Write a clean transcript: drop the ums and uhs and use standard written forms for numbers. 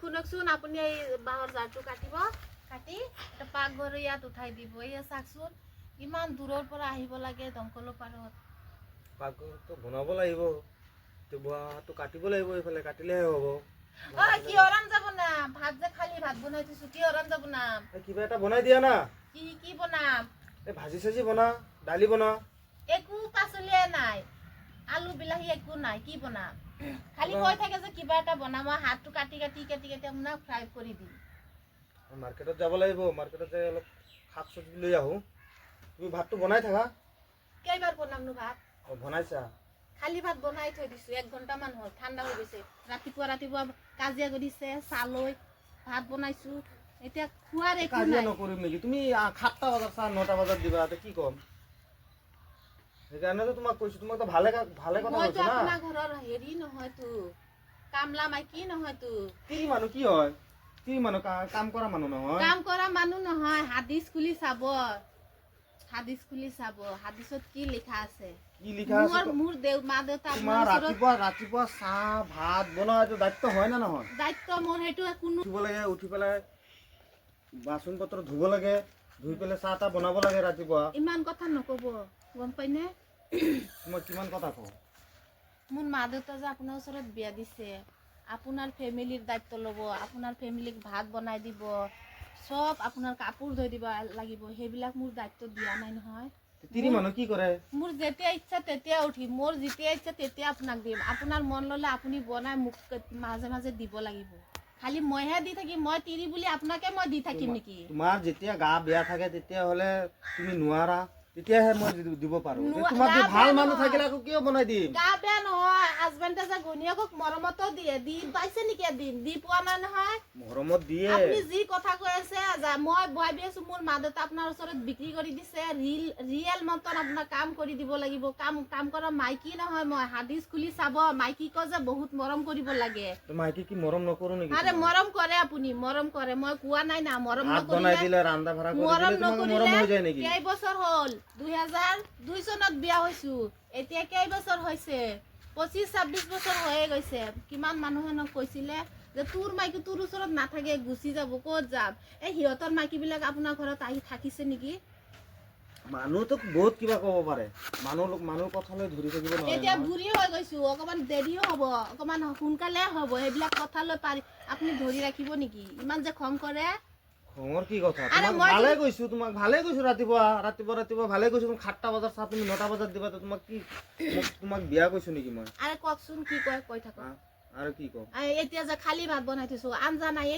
শুনকচোন, আপুনি এই বাঁহৰ জাৰটো কাটিব, কাটি এটা পাকঘৰ ইয়াত উঠাই দিব। এয়া চাওকচোন, ইমান দূৰৰ পৰা আহিব লাগে দমকলৰ পাৰত। পাকঘৰটো বনাব লাগিব, বুঢ়াটো কাটিব লাগিব, এইফালে কাটিলেহে হ'ব। কিহৰ আঞ্জা বনাম? ভাত যে খালি ভাত বনাই থৈছো, কিহৰ আঞ্জা বনাম? কিবা এটা বনাই দিয়া না। কি বনাম? এই ভাজি চাজি বনা, দালি বনা। একো পাচলিয়ে নাই, আলু বিলাহী একো নাই, কি বনাম? খালি কৈ থাকে যে কিবা এটা বনাম, হাতটো কাটি কাটি কাটি কাটি আপোনাক ফ্ৰাই কৰি দিম। মাৰ্কেটত যাব লাগিব, মাৰ্কেটত যাই অলপ শাক চব্জি লৈ আহোঁ। তুমি ভাতটো বনাই থাকা। কেইবাৰ বনামনো ভাত? বনাইছা? খালি ভাত বনাই থৈ দিছো, 1 ঘণ্টামান হ'ল, ঠাণ্ডা হৈ গৈছে। ৰাতিপুৱা কাজিয়া কৰিছে, চালৈ ভাত বনাইছো, এতিয়া খোৱাৰ একো কাজিয়া নাই। নকৰিম নেকি? তুমি 7টা বজাত চাহ 9টা বজাত দিবা, কি ক'ম? সেইকাৰণেতো তোমাক কৈছো, তোমাক ভালে ভালে কথা মইতো কৈছো না। আপোনাৰ ঘৰৰ হেৰি নহয়তো, কামলা মাইকী নহয়তো। তিৰি মানুহ কি হয়? তিৰি মানুহ কাম কৰা মানুহ নহয়। কাম কৰা মানুহ নহয়, হাদিছ খুলি চাব, হাদিছ খুলি চাব, হাদিছত কি লিখা আছে। কি লিখা আছে? মোৰ মা দেউতা তোমাৰ ৰাতিপুৱা চাহ ভাত বনোৱা এইটো দায়িত্ব হয় না নহয়? দায়িত্ব মোৰ, সেইটো কোনো উঠিব লাগে, উঠি পেলাই বাচন পত্ৰ ধুব লাগে, ধুই পেলাই চাহ তাহ বনাব লাগে ৰাতিপুৱা। ইমান কথা নকব, গম পাইনে? মই কিমান কথা কওঁ? মোৰ মা দেউতা যে আপোনাৰ ওচৰত বিয়া দিছে, আপোনাৰ ফেমিলিৰ দায়িত্ব ল'ব, আপোনাৰ ফেমিলিক ভাত বনাই দিব, চব আপোনাৰ কাপোৰ ধুই দিব লাগিব, সেইবিলাক মোৰ দায়িত্ব দিয়া নাই নহয়। তিৰি মানুহ কি কৰে? মোৰ যেতিয়া ইচ্ছা তেতিয়া উঠিম, মোৰ যেতিয়া ইচ্ছা তেতিয়া আপোনাক দিম। আপোনাৰ মন ল'লে আপুনি বনাই মোক মাজে মাজে দিব লাগিব। খালি মইহে দি থাকিম, মই তিৰি বুলি আপোনাকে মই দি থাকিম নেকি? তোমাৰ যেতিয়া গা বেয়া থাকে তেতিয়াহ'লে তুমি নোৱাৰা, তেতিয়াহে মই দিব পাৰো। তোমাক ভাল মানুহ থাকিলে আকৌ কিয় বনাই দিম? গা বেয়া নহয়, হাজবেণ্ডে যে ঘৈণীয়েকক মৰমতো দিয়ে, দি পাইছে নেকি এদিন? দি পোৱা নাই নহয়। মৰমত দিয়ে। আপুনি যি কথা কৈ আছে, মই ভাবি আছো মোৰ মা দেউতা আপোনাৰ ওচৰত বিক্ৰী কৰি দিছে, ৰিয়েল মতন আপোনাক কাম কৰি দিব লাগিব। কাম কৰা মাইকী নহয় মই, হাদিছ খুলি চাব, মাইকীকো যে বহুত মৰম কৰিব লাগে। মাইকী কি মৰম নকৰো নেকি? আৰে মৰম কৰে, আপুনি মৰম কৰে, মই কোৱা নাই না মৰম বনাই দিলে, ৰান্ধা ভাড়া কৰি দিলে তোমাক মৰম হৈ যায় নেকি? কেইবছৰ হ'ল? 2002 চনত বিয়া হৈছো, এতিয়া কেইবছৰ হৈছে? 25-26 বছৰ হৈয়ে গৈছে। কিমান মানুহে কৈছিলে যে তোৰ মাইকী তোৰ ওচৰত নাথাকে, গুচি যাব, ক'ত যাম? এই সিহঁতৰ মাইকীবিলাক আপোনাৰ ঘৰত আহি থাকিছে নেকি? মানুহতো বহুত কিবা ক'ব পাৰে, মানুহ কথালৈ ধৰি থাকিব নোৱাৰে। এতিয়া বুঢ়ী হৈ গৈছো, অকমান দেৰিও হ'ব, অকমান সোনকালে হ'ব, সেইবিলাক কথালৈ পাৰি আপুনি ধৰি ৰাখিব নেকি? ইমান যে খং কৰে। খঙৰ কি কথা? তোমাক ভালে কৈছো, ৰাতিপুৱা ভালে কৈছো। 7টা বজাত চাহ তুমি 9টা বজাত দিবা, তোমাক বিয়া কৈছো নেকি মই? আৰে কওকচোন, কি কয় কৈ থাকক। আৰু কি কওঁ? এতিয়া যে খালি ভাত বনাই থৈছো, আঞ্জা নাই।